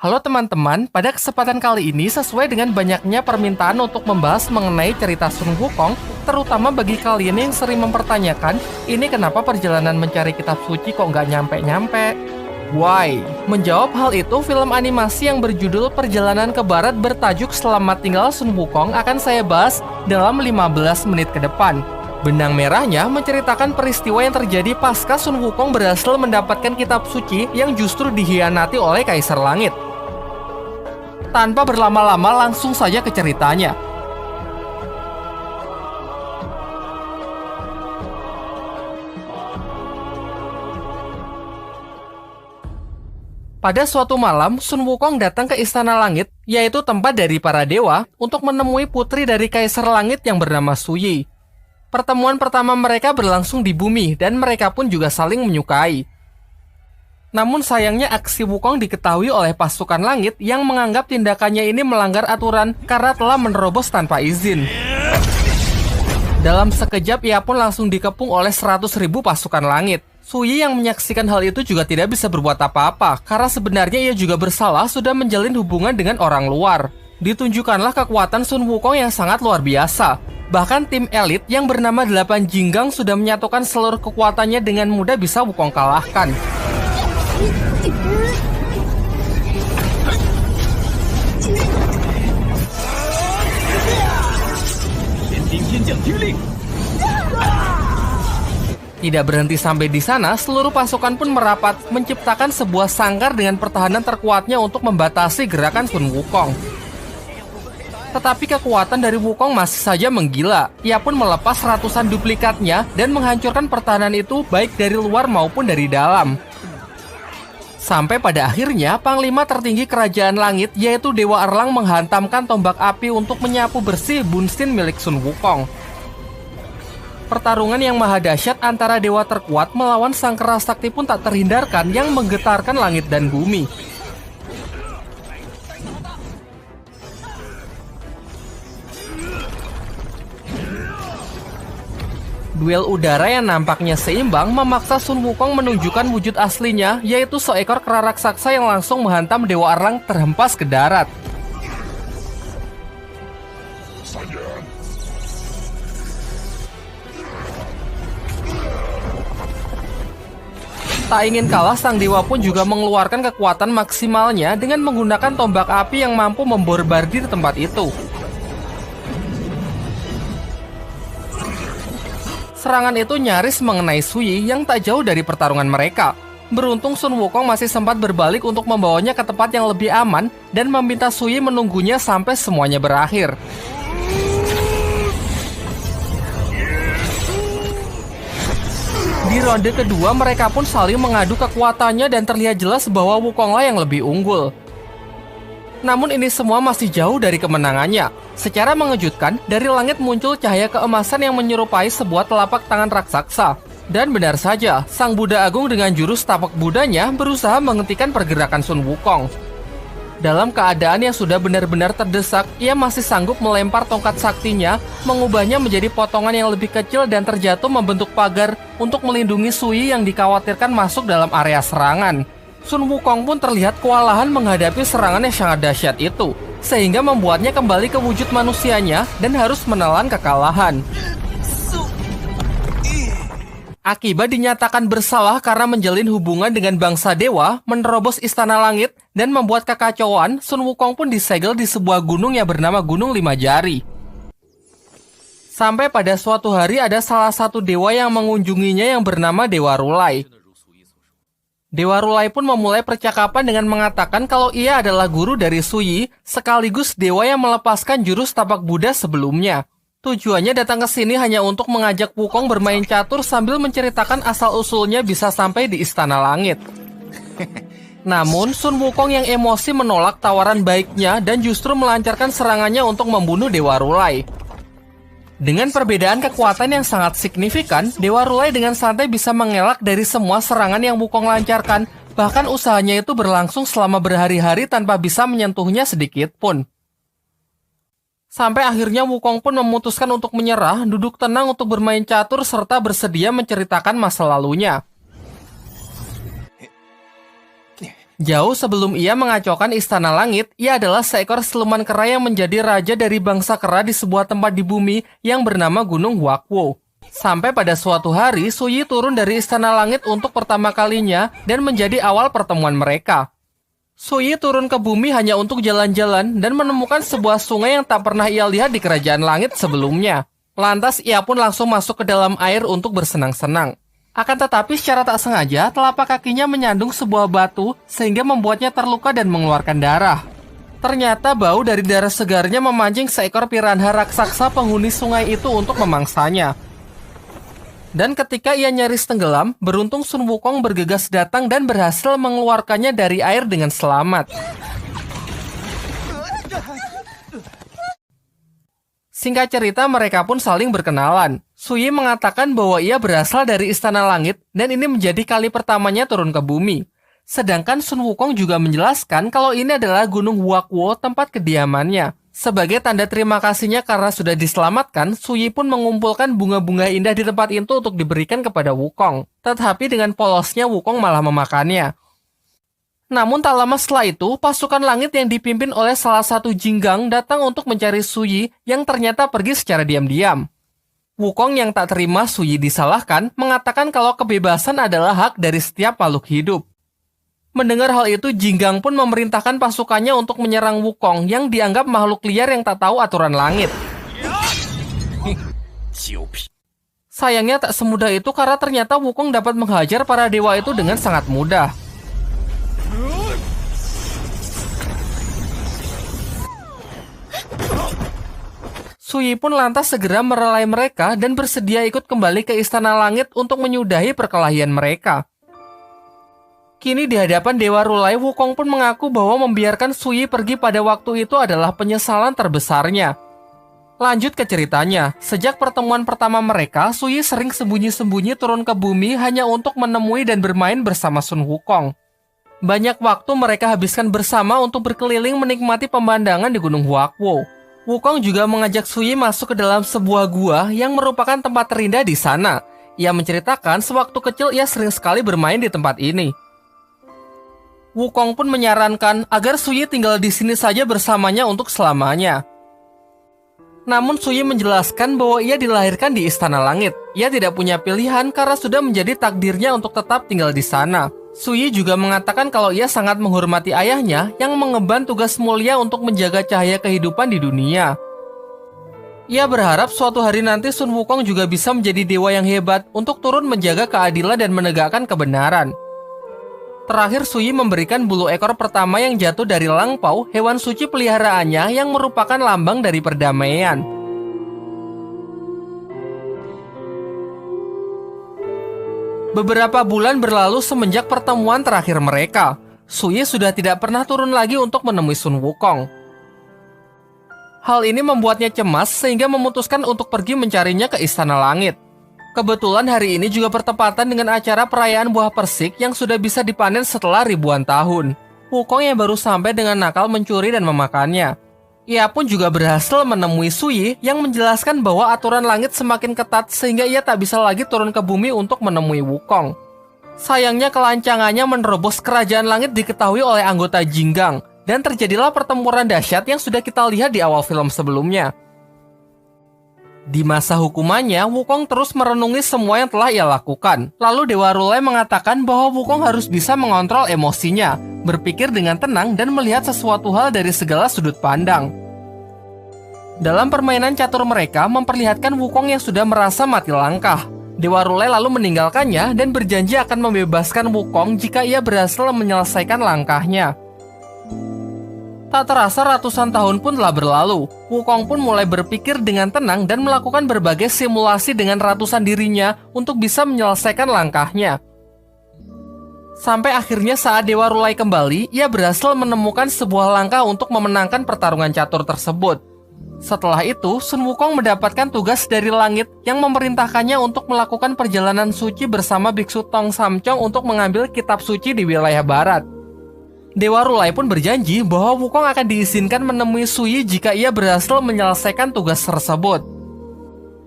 Halo teman-teman, pada kesempatan kali ini sesuai dengan banyaknya permintaan untuk membahas mengenai cerita Sun Wukong, terutama bagi kalian yang sering mempertanyakan, ini kenapa perjalanan mencari kitab suci kok nggak nyampe-nyampe? Why? Menjawab hal itu, film animasi yang berjudul Perjalanan ke Barat bertajuk Selamat Tinggal Sun Wukong akan saya bahas dalam 15 menit ke depan. Benang merahnya menceritakan peristiwa yang terjadi pasca Sun Wukong berhasil mendapatkan kitab suci yang justru dikhianati oleh Kaisar Langit. Tanpa berlama-lama langsung saja ke ceritanya. Pada suatu malam, Sun Wukong datang ke Istana Langit, yaitu tempat dari para dewa, untuk menemui putri dari Kaisar Langit yang bernama Su Yi. Pertemuan pertama mereka berlangsung di bumi, dan mereka pun juga saling menyukai. Namun sayangnya aksi Wukong diketahui oleh pasukan langit yang menganggap tindakannya ini melanggar aturan karena telah menerobos tanpa izin. Dalam sekejap ia pun langsung dikepung oleh 100.000 pasukan langit. Su Yi yang menyaksikan hal itu juga tidak bisa berbuat apa-apa karena sebenarnya ia juga bersalah sudah menjalin hubungan dengan orang luar. Ditunjukkanlah kekuatan Sun Wukong yang sangat luar biasa. Bahkan tim elit yang bernama 8 Jinggang sudah menyatukan seluruh kekuatannya dengan mudah bisa Wukong kalahkan. Tidak berhenti sampai di sana, seluruh pasukan pun merapat, menciptakan sebuah sangkar dengan pertahanan terkuatnya untuk membatasi gerakan Sun Wukong. Tetapi kekuatan dari Wukong masih saja menggila. Ia pun melepas ratusan duplikatnya dan menghancurkan pertahanan itu baik dari luar maupun dari dalam. Sampai pada akhirnya, Panglima tertinggi Kerajaan Langit, yaitu Dewa Erlang menghantamkan tombak api untuk menyapu bersih Bunsin milik Sun Wukong. Pertarungan yang maha dahsyat antara dewa terkuat melawan sang kera sakti pun tak terhindarkan yang menggetarkan langit dan bumi. Duel udara yang nampaknya seimbang memaksa Sun Wukong menunjukkan wujud aslinya, yaitu seekor kera raksasa yang langsung menghantam Dewa Erlang terhempas ke darat. Tak ingin kalah, sang dewa pun juga mengeluarkan kekuatan maksimalnya dengan menggunakan tombak api yang mampu memborbardir tempat itu. Serangan itu nyaris mengenai Su Yi yang tak jauh dari pertarungan mereka. Beruntung Sun Wukong masih sempat berbalik untuk membawanya ke tempat yang lebih aman dan meminta Su Yi menunggunya sampai semuanya berakhir. Di ronde kedua mereka pun saling mengadu kekuatannya dan terlihat jelas bahwa Wukonglah yang lebih unggul. Namun ini semua masih jauh dari kemenangannya. Secara mengejutkan, dari langit muncul cahaya keemasan yang menyerupai sebuah telapak tangan raksasa. Dan benar saja, Sang Buddha Agung dengan jurus tapak Budanya berusaha menghentikan pergerakan Sun Wukong. Dalam keadaan yang sudah benar-benar terdesak, ia masih sanggup melempar tongkat saktinya, mengubahnya menjadi potongan yang lebih kecil dan terjatuh membentuk pagar untuk melindungi Su Yi yang dikhawatirkan masuk dalam area serangan. Sun Wukong pun terlihat kewalahan menghadapi serangan yang sangat dahsyat itu, sehingga membuatnya kembali ke wujud manusianya dan harus menelan kekalahan. Akibat dinyatakan bersalah karena menjalin hubungan dengan bangsa dewa, menerobos Istana Langit, dan membuat kekacauan, Sun Wukong pun disegel di sebuah gunung yang bernama Gunung Lima Jari. Sampai pada suatu hari ada salah satu dewa yang mengunjunginya yang bernama Dewa Rulai. Dewa Rulai pun memulai percakapan dengan mengatakan kalau ia adalah guru dari Su Yi, sekaligus dewa yang melepaskan jurus tapak Buddha sebelumnya. Tujuannya datang ke sini hanya untuk mengajak Wukong bermain catur sambil menceritakan asal-usulnya bisa sampai di Istana Langit. Namun, Sun Wukong yang emosi menolak tawaran baiknya dan justru melancarkan serangannya untuk membunuh Dewa Rulai. Dengan perbedaan kekuatan yang sangat signifikan, Dewa Rulai dengan santai bisa mengelak dari semua serangan yang Wukong lancarkan, bahkan usahanya itu berlangsung selama berhari-hari tanpa bisa menyentuhnya sedikit pun. Sampai akhirnya Wukong pun memutuskan untuk menyerah, duduk tenang untuk bermain catur, serta bersedia menceritakan masa lalunya. Jauh sebelum ia mengacaukan Istana Langit, ia adalah seekor siluman kera yang menjadi raja dari bangsa kera di sebuah tempat di bumi yang bernama Gunung Wakwo. Sampai pada suatu hari, Suyi turun dari Istana Langit untuk pertama kalinya dan menjadi awal pertemuan mereka. Suyi turun ke bumi hanya untuk jalan-jalan dan menemukan sebuah sungai yang tak pernah ia lihat di Kerajaan Langit sebelumnya. Lantas ia pun langsung masuk ke dalam air untuk bersenang-senang. Akan tetapi secara tak sengaja, telapak kakinya menyandung sebuah batu sehingga membuatnya terluka dan mengeluarkan darah. Ternyata bau dari darah segarnya memancing seekor piranha raksasa penghuni sungai itu untuk memangsanya. Dan ketika ia nyaris tenggelam, beruntung Sun Wukong bergegas datang dan berhasil mengeluarkannya dari air dengan selamat. Singkat cerita, mereka pun saling berkenalan. Suyi mengatakan bahwa ia berasal dari Istana Langit dan ini menjadi kali pertamanya turun ke bumi. Sedangkan Sun Wukong juga menjelaskan kalau ini adalah Gunung Wakwo, tempat kediamannya. Sebagai tanda terima kasihnya karena sudah diselamatkan, Suyi pun mengumpulkan bunga-bunga indah di tempat itu untuk diberikan kepada Wukong. Tetapi dengan polosnya Wukong malah memakannya. Namun tak lama setelah itu, pasukan langit yang dipimpin oleh salah satu Jinggang datang untuk mencari Suyi yang ternyata pergi secara diam-diam. Wukong yang tak terima Suyi disalahkan, mengatakan kalau kebebasan adalah hak dari setiap makhluk hidup. Mendengar hal itu, Jinggang pun memerintahkan pasukannya untuk menyerang Wukong yang dianggap makhluk liar yang tak tahu aturan langit. Sayangnya tak semudah itu karena ternyata Wukong dapat menghajar para dewa itu dengan sangat mudah. Suyi pun lantas segera merelai mereka dan bersedia ikut kembali ke Istana Langit untuk menyudahi perkelahian mereka. Kini di hadapan Dewa Rulai, Wukong pun mengaku bahwa membiarkan Suyi pergi pada waktu itu adalah penyesalan terbesarnya. Lanjut ke ceritanya, sejak pertemuan pertama mereka, Suyi sering sembunyi-sembunyi turun ke bumi hanya untuk menemui dan bermain bersama Sun Wukong. Banyak waktu mereka habiskan bersama untuk berkeliling menikmati pemandangan di Gunung Wakwo. Wukong juga mengajak Suyi masuk ke dalam sebuah gua yang merupakan tempat terindah di sana. Ia menceritakan sewaktu kecil ia sering sekali bermain di tempat ini. Wukong pun menyarankan agar Suyi tinggal di sini saja bersamanya untuk selamanya. Namun Suyi menjelaskan bahwa ia dilahirkan di Istana Langit. Ia tidak punya pilihan karena sudah menjadi takdirnya untuk tetap tinggal di sana. Suyi juga mengatakan kalau ia sangat menghormati ayahnya yang mengemban tugas mulia untuk menjaga cahaya kehidupan di dunia. Ia berharap suatu hari nanti Sun Wukong juga bisa menjadi dewa yang hebat untuk turun menjaga keadilan dan menegakkan kebenaran. Terakhir, Suyi memberikan bulu ekor pertama yang jatuh dari Langpao, hewan suci peliharaannya yang merupakan lambang dari perdamaian. Beberapa bulan berlalu semenjak pertemuan terakhir mereka. Suyi sudah tidak pernah turun lagi untuk menemui Sun Wukong. Hal ini membuatnya cemas sehingga memutuskan untuk pergi mencarinya ke Istana Langit. Kebetulan hari ini juga bertepatan dengan acara perayaan buah persik yang sudah bisa dipanen setelah ribuan tahun. Wukong yang baru sampai dengan nakal mencuri dan memakannya. Ia pun juga berhasil menemui Suyi yang menjelaskan bahwa aturan langit semakin ketat sehingga ia tak bisa lagi turun ke bumi untuk menemui Wukong. Sayangnya kelancangannya menerobos kerajaan langit diketahui oleh anggota Jinggang dan terjadilah pertempuran dahsyat yang sudah kita lihat di awal film sebelumnya. Di masa hukumannya, Wukong terus merenungi semua yang telah ia lakukan. Lalu Dewa Rulai mengatakan bahwa Wukong harus bisa mengontrol emosinya, berpikir dengan tenang dan melihat sesuatu hal dari segala sudut pandang. Dalam permainan catur mereka memperlihatkan Wukong yang sudah merasa mati langkah. Dewa Rulai lalu meninggalkannya dan berjanji akan membebaskan Wukong jika ia berhasil menyelesaikan langkahnya. Tak terasa ratusan tahun pun telah berlalu. Wukong pun mulai berpikir dengan tenang dan melakukan berbagai simulasi dengan ratusan dirinya untuk bisa menyelesaikan langkahnya. Sampai akhirnya saat Dewa Rulai kembali, ia berhasil menemukan sebuah langkah untuk memenangkan pertarungan catur tersebut. Setelah itu, Sun Wukong mendapatkan tugas dari langit yang memerintahkannya untuk melakukan perjalanan suci bersama Biksu Tong Samcong untuk mengambil kitab suci di wilayah barat. Dewa Rulai pun berjanji bahwa Wukong akan diizinkan menemui Suyi jika ia berhasil menyelesaikan tugas tersebut.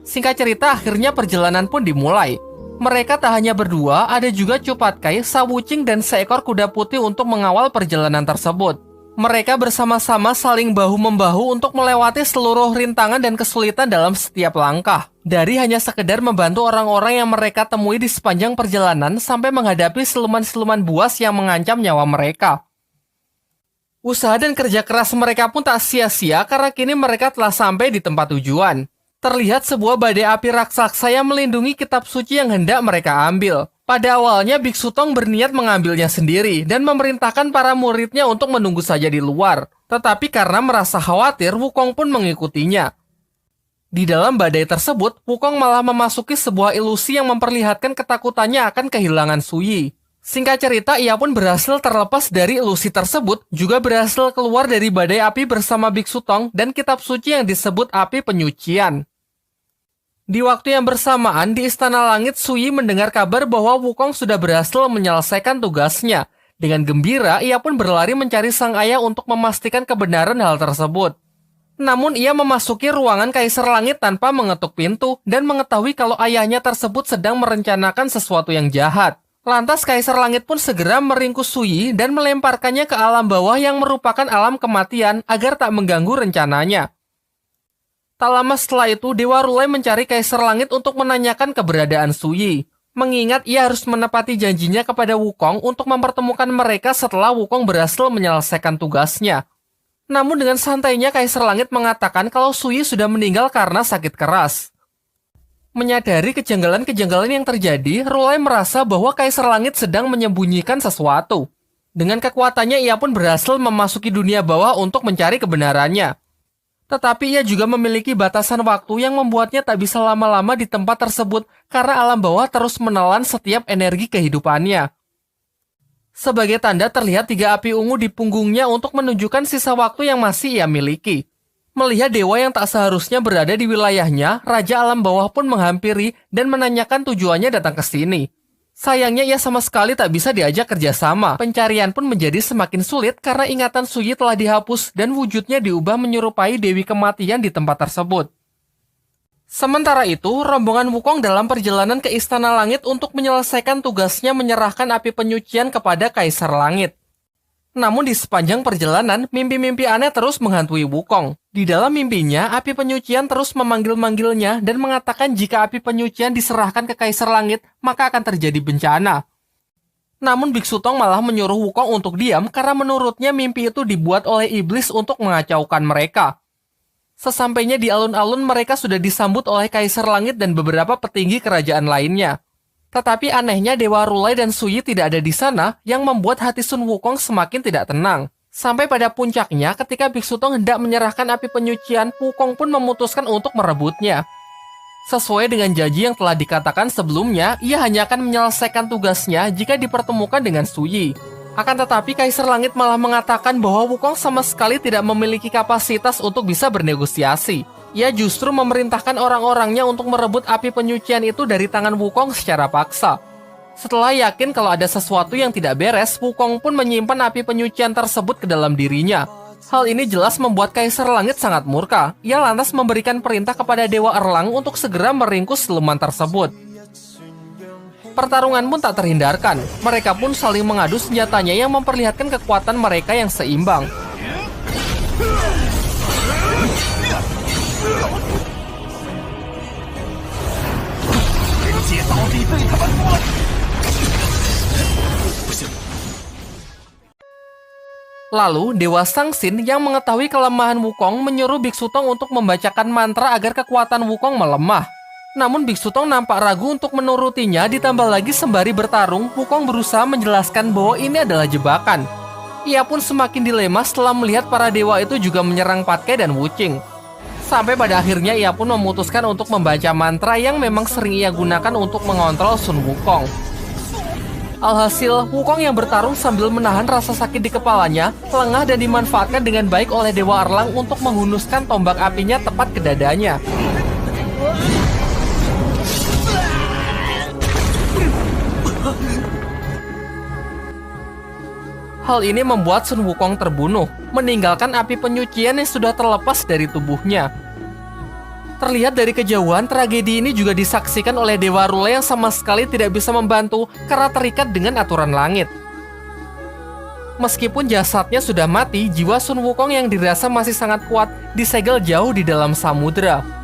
Singkat cerita, akhirnya perjalanan pun dimulai. Mereka tak hanya berdua, ada juga Cupatkai, Sawuching, dan seekor kuda putih untuk mengawal perjalanan tersebut. Mereka bersama-sama saling bahu-membahu untuk melewati seluruh rintangan dan kesulitan dalam setiap langkah. Dari hanya sekedar membantu orang-orang yang mereka temui di sepanjang perjalanan sampai menghadapi siluman-siluman buas yang mengancam nyawa mereka. Usaha dan kerja keras mereka pun tak sia-sia karena kini mereka telah sampai di tempat tujuan. Terlihat sebuah badai api raksasa yang melindungi kitab suci yang hendak mereka ambil. Pada awalnya, Biksu Tong berniat mengambilnya sendiri dan memerintahkan para muridnya untuk menunggu saja di luar. Tetapi karena merasa khawatir, Wukong pun mengikutinya. Di dalam badai tersebut, Wukong malah memasuki sebuah ilusi yang memperlihatkan ketakutannya akan kehilangan Suyi. Singkat cerita, ia pun berhasil terlepas dari ilusi tersebut, juga berhasil keluar dari badai api bersama Biksu Tong dan kitab suci yang disebut api penyucian. Di waktu yang bersamaan, di Istana Langit, Suyi mendengar kabar bahwa Wukong sudah berhasil menyelesaikan tugasnya. Dengan gembira, ia pun berlari mencari sang ayah untuk memastikan kebenaran hal tersebut. Namun, ia memasuki ruangan Kaisar Langit tanpa mengetuk pintu dan mengetahui kalau ayahnya tersebut sedang merencanakan sesuatu yang jahat. Lantas, Kaisar Langit pun segera meringkus Suyi dan melemparkannya ke alam bawah yang merupakan alam kematian agar tak mengganggu rencananya. Tak lama setelah itu, Dewa Rulai mencari Kaisar Langit untuk menanyakan keberadaan Suyi. Mengingat ia harus menepati janjinya kepada Wukong untuk mempertemukan mereka setelah Wukong berhasil menyelesaikan tugasnya. Namun dengan santainya Kaisar Langit mengatakan kalau Suyi sudah meninggal karena sakit keras. Menyadari kejanggalan-kejanggalan yang terjadi, Rulai merasa bahwa Kaisar Langit sedang menyembunyikan sesuatu. Dengan kekuatannya, ia pun berhasil memasuki dunia bawah untuk mencari kebenarannya. Tetapi ia juga memiliki batasan waktu yang membuatnya tak bisa lama-lama di tempat tersebut karena alam bawah terus menelan setiap energi kehidupannya. Sebagai tanda terlihat 3 api ungu di punggungnya untuk menunjukkan sisa waktu yang masih ia miliki. Melihat dewa yang tak seharusnya berada di wilayahnya, Raja Alam Bawah pun menghampiri dan menanyakan tujuannya datang ke sini. Sayangnya ia sama sekali tak bisa diajak kerjasama. Pencarian pun menjadi semakin sulit karena ingatan Suyi telah dihapus dan wujudnya diubah menyerupai Dewi Kematian di tempat tersebut. Sementara itu, rombongan Wukong dalam perjalanan ke Istana Langit untuk menyelesaikan tugasnya menyerahkan api penyucian kepada Kaisar Langit. Namun di sepanjang perjalanan, mimpi-mimpi aneh terus menghantui Wukong. Di dalam mimpinya, api penyucian terus memanggil-manggilnya dan mengatakan jika api penyucian diserahkan ke Kaisar Langit, maka akan terjadi bencana. Namun Biksu Tong malah menyuruh Wukong untuk diam karena menurutnya mimpi itu dibuat oleh iblis untuk mengacaukan mereka. Sesampainya di alun-alun, mereka sudah disambut oleh Kaisar Langit dan beberapa petinggi kerajaan lainnya. Tetapi anehnya Dewa Rulai dan Suyi tidak ada di sana yang membuat hati Sun Wukong semakin tidak tenang. Sampai pada puncaknya ketika Biksu Tong hendak menyerahkan api penyucian, Wukong pun memutuskan untuk merebutnya. Sesuai dengan janji yang telah dikatakan sebelumnya, ia hanya akan menyelesaikan tugasnya jika dipertemukan dengan Suyi. Akan tetapi Kaisar Langit malah mengatakan bahwa Wukong sama sekali tidak memiliki kapasitas untuk bisa bernegosiasi. Ia justru memerintahkan orang-orangnya untuk merebut api penyucian itu dari tangan Wukong secara paksa. Setelah yakin kalau ada sesuatu yang tidak beres, Wukong pun menyimpan api penyucian tersebut ke dalam dirinya. Hal ini jelas membuat Kaisar Langit sangat murka. Ia lantas memberikan perintah kepada Dewa Erlang untuk segera meringkus siluman tersebut. Pertarungan pun tak terhindarkan. Mereka pun saling mengadu senjatanya yang memperlihatkan kekuatan mereka yang seimbang. Lalu, Dewa Sangsin yang mengetahui kelemahan Wukong menyuruh Biksu Tong untuk membacakan mantra agar kekuatan Wukong melemah. Namun Biksu Tong nampak ragu untuk menurutinya, ditambah lagi sembari bertarung, Wukong berusaha menjelaskan bahwa ini adalah jebakan. Ia pun semakin dilema setelah melihat para dewa itu juga menyerang Patke dan Wuching. Sampai pada akhirnya ia pun memutuskan untuk membaca mantra yang memang sering ia gunakan untuk mengontrol Sun Wukong. Alhasil, Wukong yang bertarung sambil menahan rasa sakit di kepalanya, lengah dan dimanfaatkan dengan baik oleh Dewa Erlang untuk menghunuskan tombak apinya tepat ke dadanya. Hal ini membuat Sun Wukong terbunuh, meninggalkan api penyucian yang sudah terlepas dari tubuhnya. Terlihat dari kejauhan, tragedi ini juga disaksikan oleh Dewa Rula yang sama sekali tidak bisa membantu karena terikat dengan aturan langit. Meskipun jasadnya sudah mati, jiwa Sun Wukong yang dirasa masih sangat kuat disegel jauh di dalam samudera.